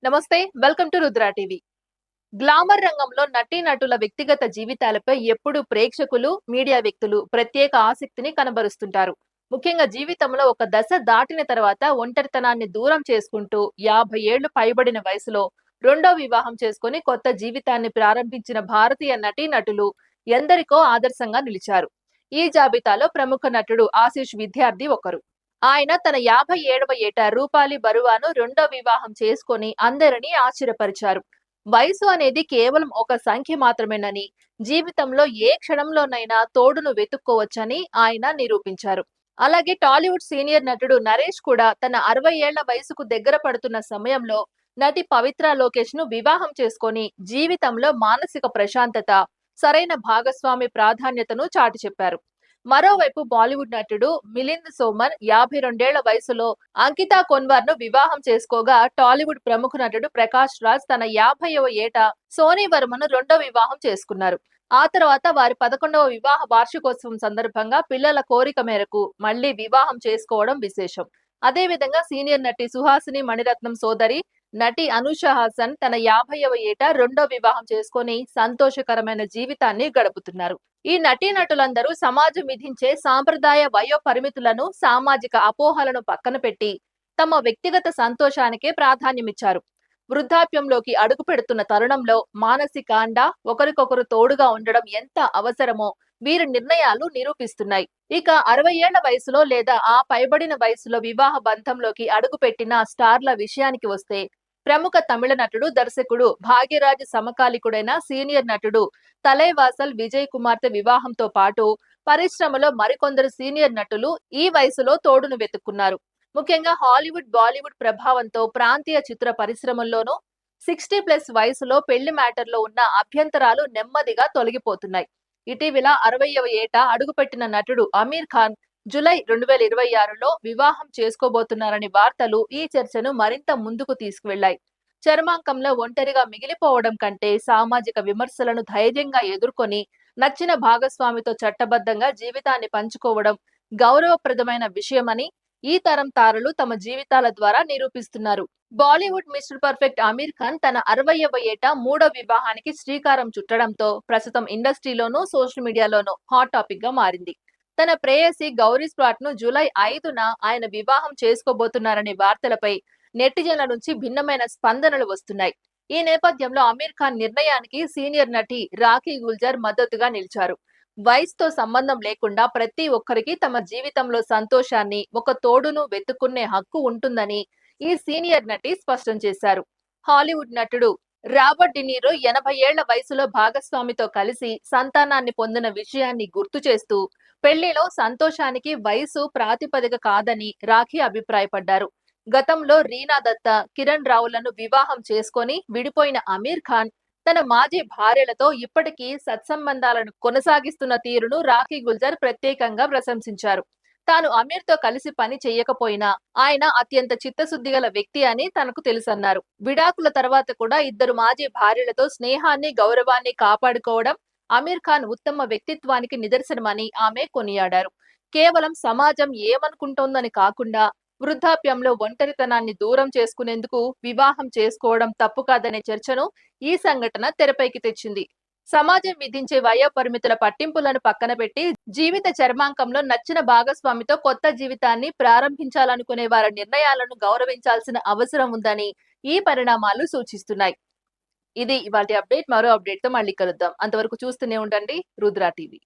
నమస్తే, welcome to Rudra TV. Glamour రంగంలో నటీనటుల వ్యక్తిగత జీవితాలపై ఎప్పుడూ ప్రేక్షకులు, మీడియా వ్యక్తులు ప్రత్యేక ఆసక్తిని కనబరుస్తుంటారు. ముఖ్యంగా జీవితంలో ఒక దశ దాటిన తర్వాత ఒంటరితనాన్ని దూరం చేసుకుంటూ 50 ఏళ్లు పైబడిన వయసులో రెండో వివాహం చేసుకుని కొత్త జీవితాన్ని ప్రారంభించిన భారతీయ నటీనటులు ఎందరికో ఆదర్శంగా నిలిచారు. ఈ జాబితాలో ప్రముఖ నటుడు ఆశీష్ విద్యార్థి ఒకరు. ఆయన తన 57వ ఏట రూపాలి బరువాను రెండో వివాహం చేసుకొని అందరినీ ఆశ్చర్యపరిచారు. వయసు అనేది కేవలం ఒక సంఖ్య మాత్రమేనని, జీవితంలో ఏ క్షణంలోనైనా తోడును వెతుక్కోవచ్చని ఆయన నిరూపించారు. అలాగే టాలీవుడ్ సీనియర్ నటుడు నరేష్ కూడా తన 60 ఏళ్ల వయసుకు దగ్గర పడుతున్న సమయంలో నటి పవిత్ర లోకేష్ ను వివాహం చేసుకొని జీవితంలో మానసిక ప్రశాంతత, సరైన భాగస్వామి ప్రాధాన్యతను చాటి చెప్పారు. మరోవైపు బాలీవుడ్ నటుడు మిలింద్ సోమన్ 52 ఏళ్ల వయసులో అంకితా కొన్వర్ ను వివాహం చేసుకోగా, టాలీవుడ్ ప్రముఖ నటుడు ప్రకాష్ రాజ్ తన 50వ ఏట సోనీ వర్మను రెండో వివాహం చేసుకున్నారు. ఆ తర్వాత వారి 11వ వివాహ వార్షికోత్సవం సందర్భంగా పిల్లల కోరిక మేరకు మళ్లీ వివాహం చేసుకోవడం విశేషం. అదేవిధంగా సీనియర్ నటి సుహాసిని మణిరత్నం సోదరి నటి అనూష హాసన్ తన 50వ ఏట రెండో వివాహం చేసుకొని సంతోషకరమైన జీవితాన్ని గడుపుతున్నారు. ఈ నటీనటులందరూ సమాజం విధించే సాంప్రదాయ వయో పరిమితులను, సామాజిక అపోహలను పక్కన పెట్టి తమ వ్యక్తిగత సంతోషానికే ప్రాధాన్యమిచ్చారు. వృద్ధాప్యంలోకి అడుగు పెడుతున్న తరుణంలో మానసిక అండ, ఒకరికొకరు తోడుగా ఉండడం ఎంత అవసరమో వీరి నిర్ణయాలు నిరూపిస్తున్నాయి. ఇక 60 ఏళ్ల వయసులో లేదా ఆ పైబడిన వయసులో వివాహ బంధంలోకి అడుగుపెట్టిన స్టార్ల విషయానికి వస్తే, ప్రముఖ తమిళ నటుడు, దర్శకుడు భాగ్యరాజ్ సమకాలికుడైన సీనియర్ నటుడు తలైవాసల్ విజయ్ కుమార్తె వివాహంతో పాటు పరిశ్రమలో మరికొందరు సీనియర్ నటులు ఈ వయసులో తోడును వెతుక్కున్నారు. ముఖ్యంగా హాలీవుడ్, బాలీవుడ్ ప్రభావంతో ప్రాంతీయ చిత్ర పరిశ్రమల్లోనూ 60+ వయసులో పెళ్లి మ్యాటర్లో ఉన్న అభ్యంతరాలు నెమ్మదిగా తొలగిపోతున్నాయి. ఇటీవల 60వ ఏట అడుగుపెట్టిన నటుడు అమీర్ ఖాన్ జూలై 2026లో వివాహం చేసుకోబోతున్నారని వార్తలు ఈ చర్చను మరింత ముందుకు తీసుకువెళ్లాయి. చర్మాంకంలో ఒంటరిగా మిగిలిపోవడం కంటే సామాజిక విమర్శలను ధైర్యంగా ఎదుర్కొని నచ్చిన భాగస్వామితో చట్టబద్ధంగా జీవితాన్ని పంచుకోవడం గౌరవప్రదమైన విషయమని ఈ తరం తారలు తమ జీవితాల ద్వారా నిరూపిస్తున్నారు. బాలీవుడ్ మిస్టర్ పర్ఫెక్ట్ అమీర్ ఖాన్ తన 60వ ఏట మూడో వివాహానికి శ్రీకారం చుట్టడంతో ప్రస్తుతం ఇండస్ట్రీలోనూ, సోషల్ మీడియాలోనూ హాట్ టాపిక్ గా మారింది. తన ప్రేయసి గౌరీ స్ప్రాట్ ను జూలై 5న ఆయన వివాహం చేసుకోబోతున్నారనే వార్తలపై నెటిజన్ల నుంచి భిన్నమైన స్పందనలు వస్తున్నాయి. ఈ నేపథ్యంలో అమీర్ ఖాన్ నిర్ణయానికి సీనియర్ నటి రాఖీ గుల్జర్ మద్దతుగా నిలిచారు. వయసుతో సంబంధం లేకుండా ప్రతి ఒక్కరికి తమ జీవితంలో సంతోషాన్ని, ఒక తోడును వెతుక్కునే హక్కు ఉంటుందని ఈ సీనియర్ నటి స్పష్టం చేశారు. హాలీవుడ్ నటుడు రాబర్ట్ డినీరో 80 ఏళ్ల వయసులో భాగస్వామితో కలిసి సంతానాన్ని పొందిన విషయాన్ని గుర్తు చేస్తూ, పెళ్లిలో సంతోషానికి వయసు ప్రాతిపదిక కాదని రాఖీ అభిప్రాయపడ్డారు. గతంలో రీనా దత్తా, కిరణ్ రావులను వివాహం చేసుకొని విడిపోయిన అమీర్ ఖాన్ తన మాజీ భార్యలతో ఇప్పటికీ సత్సంబంధాలను కొనసాగిస్తున్న తీరును రాఖీ గుల్జర్ ప్రత్యేకంగా ప్రశంసించారు. తాను అమీర్ తో కలిసి పని చేయకపోయినా ఆయన అత్యంత చిత్తశుద్ధి గల వ్యక్తి అని తనకు తెలుసన్నారు. విడాకుల తర్వాత కూడా ఇద్దరు మాజీ భార్యలతో స్నేహాన్ని, గౌరవాన్ని కాపాడుకోవడం అమీర్ ఖాన్ ఉత్తమ వ్యక్తిత్వానికి నిదర్శనమని ఆమె కొనియాడారు. కేవలం సమాజం ఏమనుకుంటోందని కాకుండా వృద్ధాప్యంలో ఒంటరితనాన్ని దూరం చేసుకునేందుకు వివాహం చేసుకోవడం తప్పు కాదనే చర్చను ఈ సంఘటన తెరపైకి తెచ్చింది. సమాజం విధించే వయో పరిమితుల పట్టింపులను పక్కన పెట్టి జీవిత చర్మాంకంలో నచ్చిన భాగస్వామితో కొత్త జీవితాన్ని ప్రారంభించాలనుకునే వారి నిర్ణయాలను గౌరవించాల్సిన అవసరం ఉందని ఈ పరిణామాలు సూచిస్తున్నాయి. ఇది ఇవాల్టి అప్డేట్. మరో అప్డేట్ తో మళ్ళీ కలుద్దాం. అంతవరకు చూస్తూనే ఉండండి రుద్ర టీవీ.